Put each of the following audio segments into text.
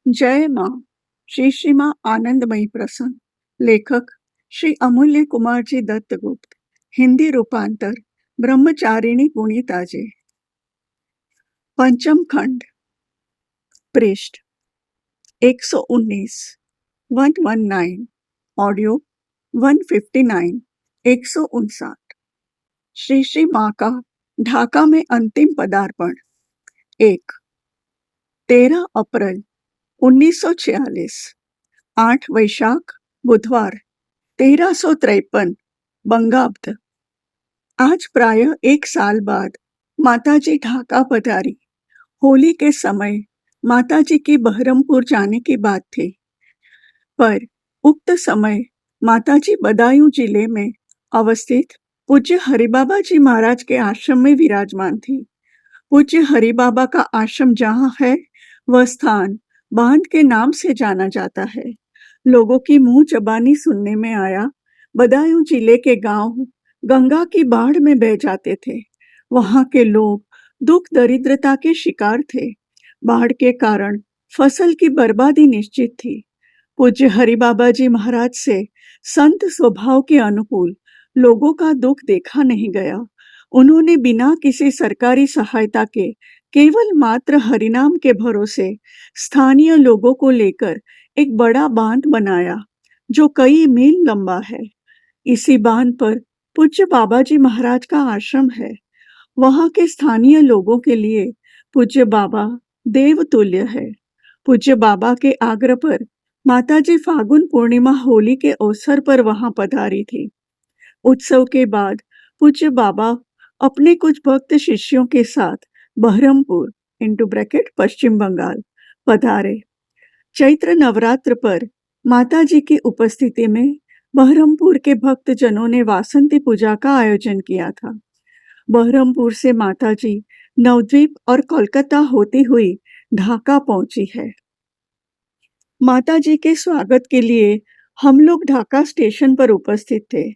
जय माँ। श्री श्री माँ आनंदमयी प्रसन्न। लेखक श्री अमूल्य कुमार जी दत्तगुप्त। हिंदी रूपांतर ब्रह्मचारिणी पुनीताजी। पंचम खंड। पृष्ठ 119 119। ऑडियो 159 159। श्री श्री माँ का ढाका में अंतिम पदार्पण। 1 13 अप्रैल 1946। 8 वैशाख बुधवार 1353 बंगाब्द। आज प्रायः 1 साल बाद माताजी ढाका पधारी। होली के समय माताजी की बहरमपुर जाने की बात थी, पर उक्त समय माताजी बदायूं जिले में अवस्थित पूज्य हरिबाबा जी महाराज के आश्रम में विराजमान थी। पूज्य हरिबाबा का आश्रम जहाँ है, वह स्थान बांध के नाम से जाना जाता है। लोगों की मुंह जबानी सुनने में आया, बदायूं जिले के गांव गंगा की बाढ़ में बह जाते थे। वहां के लोग दुख दरिद्रता के शिकार थे। बाढ़ के कारण फसल की बर्बादी निश्चित थी। पूज्य हरिबाबा जी महाराज से संत स्वभाव के अनुकूल लोगों का दुख देखा नहीं गया। उन्होंने बिना किसी सरकारी सहायता के केवल मात्र हरिनाम के भरोसे स्थानीय लोगों को लेकर एक बड़ा बांध बनाया, जो कई मील लंबा है। इसी बांध पर पूज्य बाबा जी महाराज का आश्रम है। वहां के स्थानीय लोगों के लिए पूज्य बाबा देवतुल्य है। पूज्य बाबा के आग्रह पर माताजी फागुन पूर्णिमा होली के अवसर पर वहां पधारी थी। उत्सव के बाद पूज्य बाबा अपने कुछ भक्त शिष्यों के साथ बहरमपुर (पश्चिम बंगाल) पधारे। चैत्र नवरात्र पर माताजी की उपस्थिति में बहरमपुर के भक्तजनों ने वासंती पूजा का आयोजन किया था। बहरमपुर से माताजी नवद्वीप और कोलकाता होती हुई ढाका पहुंची है। माताजी के स्वागत के लिए हम लोग ढाका स्टेशन पर उपस्थित थे।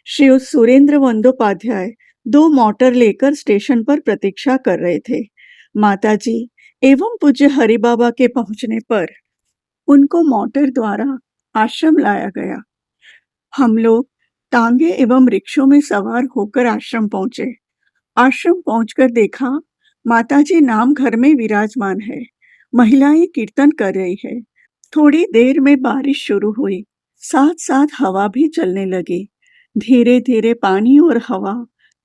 श्री सुरेंद्र बंदोपाध्याय 2 मोटर लेकर स्टेशन पर प्रतीक्षा कर रहे थे। माताजी एवं पूज्य हरिबाबा के पहुंचने पर उनको मोटर द्वारा आश्रम लाया गया। हम लोग टांगे एवं रिक्शों में सवार होकर आश्रम पहुंचे। आश्रम पहुंचकर देखा, माताजी नाम घर में विराजमान है। महिलाएं कीर्तन कर रही है। थोड़ी देर में बारिश शुरू हुई, साथ साथ हवा भी चलने लगी। धीरे धीरे पानी और हवा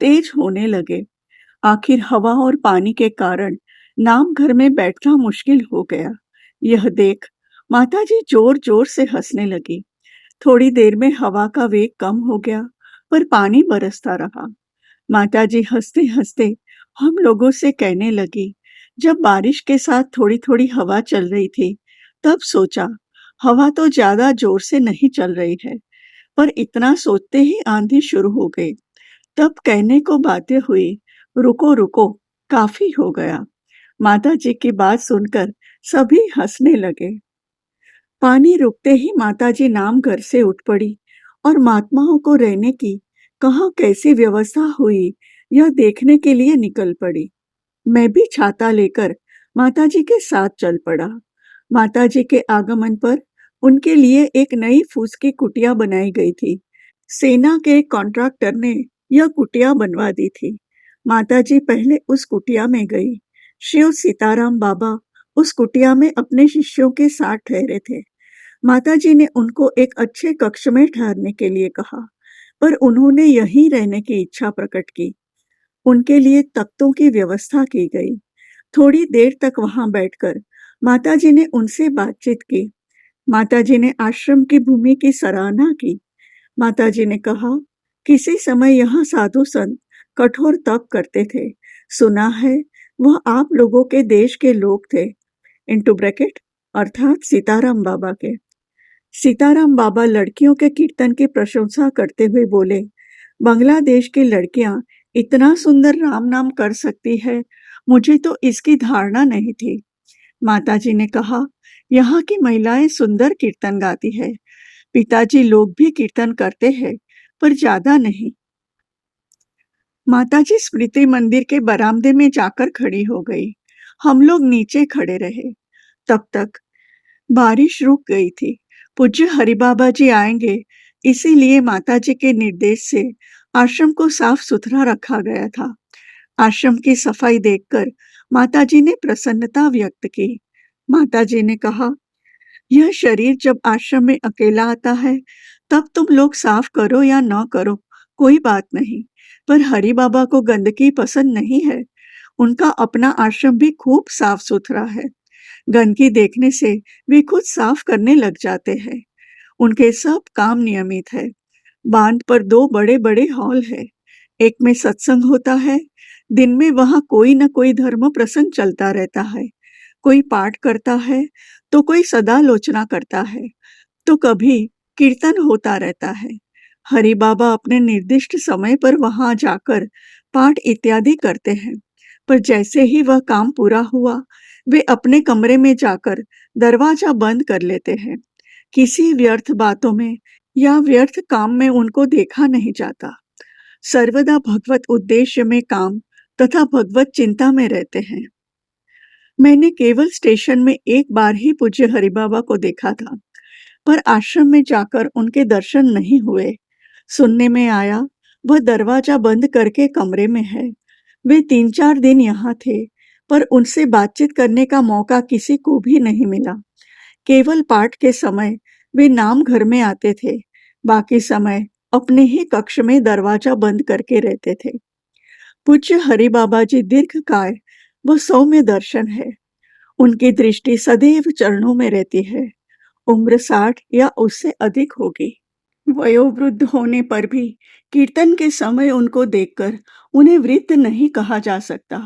तेज होने लगे। आखिर हवा और पानी के कारण नाम घर में बैठना मुश्किल हो गया। यह देख माताजी जोर जोर से हंसने लगी। थोड़ी देर में हवा का वेग कम हो गया, पर पानी बरसता रहा। माताजी हंसते हंसते हम लोगों से कहने लगी, जब बारिश के साथ थोड़ी थोड़ी हवा चल रही थी, तब सोचा हवा तो ज्यादा जोर से नहीं चल रही है, पर इतना सोचते ही आंधी शुरू हो गई। तब कहने को बाध्य हुई, रुको रुको, काफी हो गया। माताजी की बात सुनकर सभी हंसने लगे। पानी रुकते ही माताजी नाम घर से उठ पड़ी और महात्माओं को रहने की कहाँ कैसी व्यवस्था हुई, यह देखने के लिए निकल पड़ी। मैं भी छाता लेकर माताजी के साथ चल पड़ा। माताजी के आगमन पर उनके लिए एक नई फूस की कुटिया बनाई गई थी। सेना के एक कॉन्ट्रैक्टर ने यह कुटिया बनवा दी थी। माताजी पहले उस कुटिया में गई। शिव सीताराम बाबा उस कुटिया में अपने शिष्यों के साथ ठहरे थे। माताजी ने उनको एक अच्छे कक्ष में ठहरने के लिए कहा, पर उन्होंने यहीं रहने की इच्छा प्रकट की। उनके लिए तख्तों की व्यवस्था की गई। थोड़ी देर तक वहां बैठकर माताजी ने उनसे बातचीत की। माताजी ने आश्रम की भूमि की सराहना की। माताजी ने कहा, किसी समय यहाँ साधु संत कठोर तप करते थे। सुना है वह आप लोगों के देश के लोग थे अर्थात सीताराम बाबा के। सीताराम बाबा लड़कियों के कीर्तन की प्रशंसा करते हुए बोले, बांग्लादेश की लड़कियां इतना सुंदर राम नाम कर सकती है, मुझे तो इसकी धारणा नहीं थी। माताजी ने कहा, यहाँ की महिलाएं सुंदर कीर्तन गाती है। पिताजी लोग भी कीर्तन करते हैं, पर ज्यादा नहीं। माताजी स्मृति मंदिर के बरामदे में जाकर खड़ी हो गई। हम लोग नीचे खड़े रहे। तब तक बारिश रुक गई थी। पूज्य हरिबाबा जी आएंगे, इसीलिए माताजी के निर्देश से आश्रम को साफ सुथरा रखा गया था। आश्रम की सफाई देखकर माताजी ने प्रसन्नता व्यक्त की। माताजी ने कहा, यह शरीर जब आश्रम में अकेला आता है, तब तुम लोग साफ करो या न करो, कोई बात नहीं। पर हरि बाबा को गंदगी पसंद नहीं है। उनका अपना आश्रम भी खूब साफ सुथरा है। गंदगी देखने से वे खुद साफ करने लग जाते हैं। उनके सब काम नियमित है। बांध पर 2 बड़े-बड़े हॉल है। एक में सत्संग होता है। दिन में वहां कोई न कोई धर्म प्रसंग चलता रहता है। कोई पाठ करता है, तो कोई सदालोचना करता है, तो कभी कीर्तन होता रहता है। हरि बाबा अपने निर्दिष्ट समय पर वहां जाकर पाठ इत्यादि करते हैं। पर जैसे ही वह काम पूरा हुआ, वे अपने कमरे में जाकर दरवाजा बंद कर लेते हैं। किसी व्यर्थ बातों में या व्यर्थ काम में उनको देखा नहीं जाता। सर्वदा भगवत उद्देश्य में काम तथा भगवत चिंता में रहते हैं। मैंने केवल स्टेशन में एक बार ही पूज्य हरिबाबा को देखा था, पर आश्रम में जाकर उनके दर्शन नहीं हुए। सुनने में आया वह दरवाजा बंद करके कमरे में है। वे 3-4 दिन यहाँ थे, पर उनसे बातचीत करने का मौका किसी को भी नहीं मिला। केवल पाठ के समय वे नाम घर में आते थे, बाकी समय अपने ही कक्ष में दरवाजा बंद करके रहते थे। पूज्य हरि बाबा जी दीर्घकाय व सौम्य दर्शन है। उनकी दृष्टि सदैव चरणों में रहती है। उम्र 60 या उससे अधिक होगी। वयोवृद्ध होने पर भी कीर्तन के समय उनको देखकर उन्हें वृद्ध नहीं कहा जा सकता।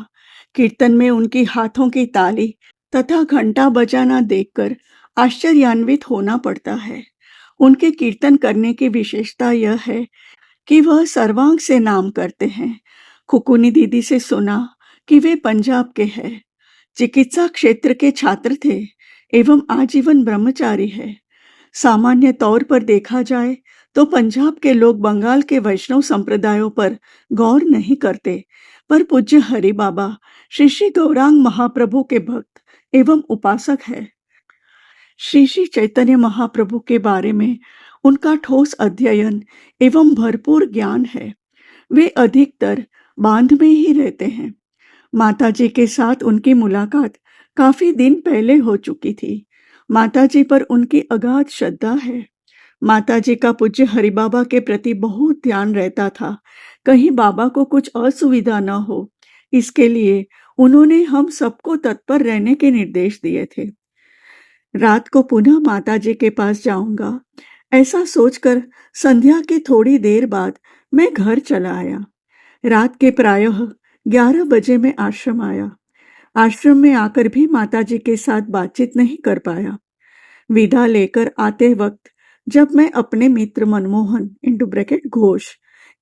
कीर्तन में उनकी हाथों की ताली तथा घंटा बजाना देखकर आश्चर्यान्वित होना पड़ता है। उनके कीर्तन करने की विशेषता यह है कि वह सर्वांग से नाम करते हैं। खुकुनी दीदी से सुना कि वे पंजाब के हैं। चिकित्सा क्षेत्र के छात्र थे एवं आजीवन ब्रह्मचारी है। सामान्य तौर पर देखा जाए तो पंजाब के लोग बंगाल के वैष्णव संप्रदायों पर गौर नहीं करते, पर पूज्य हरि बाबा श्री श्री गौरांग महाप्रभु के भक्त एवं उपासक है। श्री श्री चैतन्य महाप्रभु के बारे में उनका ठोस अध्ययन एवं भरपूर ज्ञान है। वे अधिकतर बांध में ही रहते हैं। माताजी के साथ उनकी मुलाकात काफी दिन पहले हो चुकी थी। माताजी पर उनकी अगाध श्रद्धा है। माताजी का पूज्य हरि बाबा के प्रति बहुत ध्यान रहता था, कहीं बाबा को कुछ असुविधा न हो। इसके लिए उन्होंने हम सबको तत्पर रहने के निर्देश दिए थे। रात को पुनः माताजी के पास जाऊंगा, ऐसा सोचकर संध्या की थोड़ी देर बाद मैं घर चला आया। रात के प्रायः 11 बजे मैं आश्रम आया। आश्रम में आकर भी माताजी के साथ बातचीत नहीं कर पाया। विदा लेकर आते वक्त जब मैं अपने मित्र मनमोहन (घोष)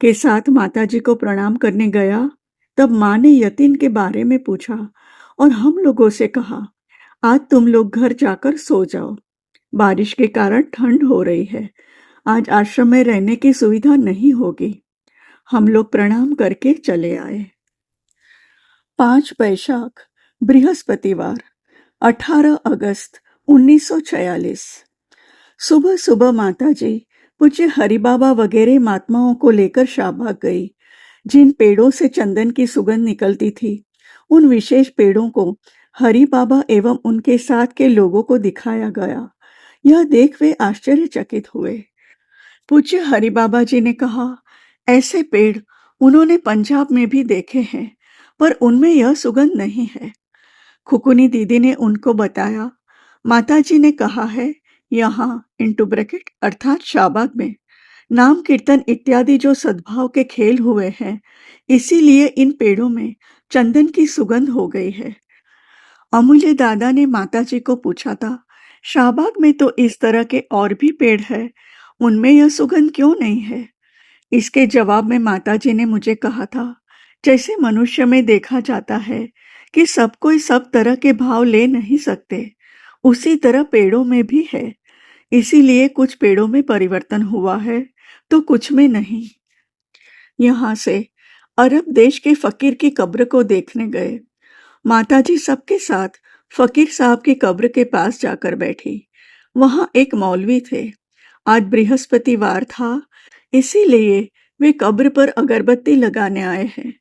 के साथ माताजी को प्रणाम करने गया, तब माँ ने यतीन के बारे में पूछा और हम लोगों से कहा, आज तुम लोग घर जाकर सो जाओ। बारिश के कारण ठंड हो रही है। आज आश्रम में रहने की सुविधा नहीं होगी। हम लोग प्रणाम करके चले आए। 5 वैशाख बृहस्पतिवार 18 अगस्त 1946। सुबह सुबह माताजी पूज्य हरिबाबा वगैरह महात्माओं को लेकर शाहबाग गई। जिन पेड़ों से चंदन की सुगंध निकलती थी, उन विशेष पेड़ों को हरि बाबा एवं उनके साथ के लोगों को दिखाया गया। यह देख वे आश्चर्यचकित हुए। पूज्य हरि बाबा जी ने कहा, ऐसे पेड़ उन्होंने पंजाब में भी देखे हैं, पर उनमें यह सुगंध नहीं है। खुकुनी दीदी ने उनको बताया, माताजी ने कहा है, यहाँ अर्थात शाहबाग में नाम कीर्तन इत्यादि जो सद्भाव के खेल हुए हैं, इसीलिए इन पेड़ों में चंदन की सुगंध हो गई है। अमूल्य दादा ने माताजी को पूछा था, शाहबाग में तो इस तरह के और भी पेड़ है, उनमें यह सुगंध क्यों नहीं है? इसके जवाब में माताजी ने मुझे कहा था, जैसे मनुष्य में देखा जाता है कि सब कोई सब तरह के भाव ले नहीं सकते, उसी तरह पेड़ों में भी है। इसीलिए कुछ पेड़ों में परिवर्तन हुआ है तो कुछ में नहीं। यहाँ से अरब देश के फकीर की कब्र को देखने गए। माताजी सबके साथ फकीर साहब की कब्र के पास जाकर बैठी। वहां एक मौलवी थे। आज बृहस्पतिवार था, इसीलिए वे कब्र पर अगरबत्ती लगाने आए हैं।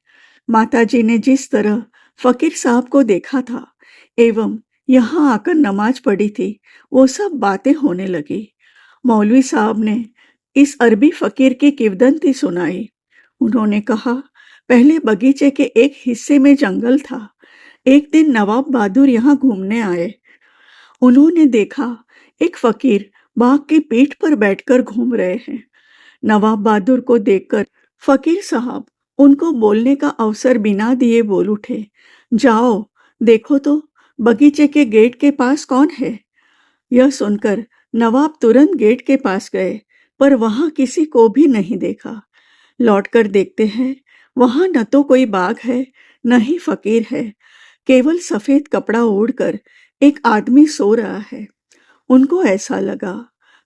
माताजी ने जिस तरह फकीर साहब को देखा था एवं यहाँ आकर नमाज पढ़ी थी, वो सब बातें होने लगी। मौलवी साहब ने इस अरबी फकीर की किवदंती सुनाई। उन्होंने कहा, पहले बगीचे के एक हिस्से में जंगल था। एक दिन नवाब बहादुर यहाँ घूमने आए। उन्होंने देखा एक फकीर बाघ की पीठ पर बैठकर घूम रहे हैं। नवाब बहादुर को देखकर फकीर साहब उनको बोलने का अवसर बिना दिए बोल उठे, जाओ देखो तो बगीचे के गेट के पास कौन है। यह सुनकर नवाब तुरंत गेट के पास गए, पर वहां किसी को भी नहीं देखा। लौटकर देखते हैं, वहां न तो कोई बाघ है, न ही फकीर है। केवल सफेद कपड़ा ओढ़कर एक आदमी सो रहा है। उनको ऐसा लगा,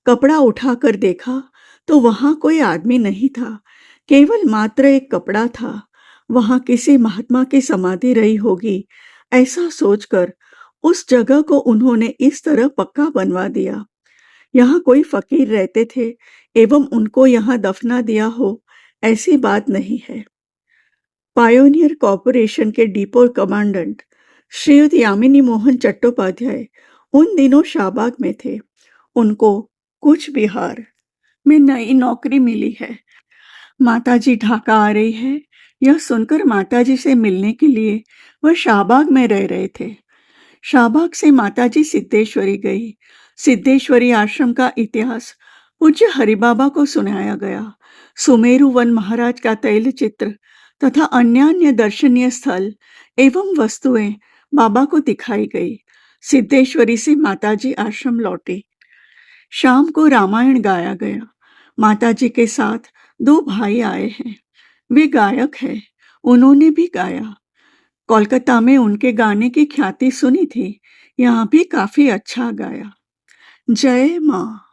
कपड़ा उठाकर देखा तो वहां कोई आदमी नहीं था, केवल मात्र एक कपड़ा था। वहां किसी महात्मा की समाधि रही होगी, ऐसा सोचकर उस जगह को उन्होंने इस तरह पक्का बनवा दिया। यहाँ कोई फकीर रहते थे एवं उनको यहाँ दफना दिया हो, ऐसी बात नहीं है। पायोनियर कॉरपोरेशन के डिपो कमांडेंट श्रीयुत यामिनी मोहन चट्टोपाध्याय उन दिनों शाहबाग में थे। उनको कूच बिहार में नई नौकरी मिली है। माताजी ढाका आ रही है, यह सुनकर माताजी से मिलने के लिए वह शाहबाग में रह रहे थे। शाहबाग से माताजी सिद्धेश्वरी गई। सिद्धेश्वरी आश्रम का इतिहास पूज्य हरिबाबा को सुनाया गया। सुमेरु वन महाराज का तैल चित्र तथा अन्य दर्शनीय स्थल एवं वस्तुएं बाबा को दिखाई गई। सिद्धेश्वरी से माताजी आश्रम लौटी। शाम को रामायण गाया गया। माताजी के साथ दो भाई आए हैं, वे गायक हैं। उन्होंने भी गाया। कोलकाता में उनके गाने की ख्याति सुनी थी, यहाँ भी काफी अच्छा गाया। जय माँ।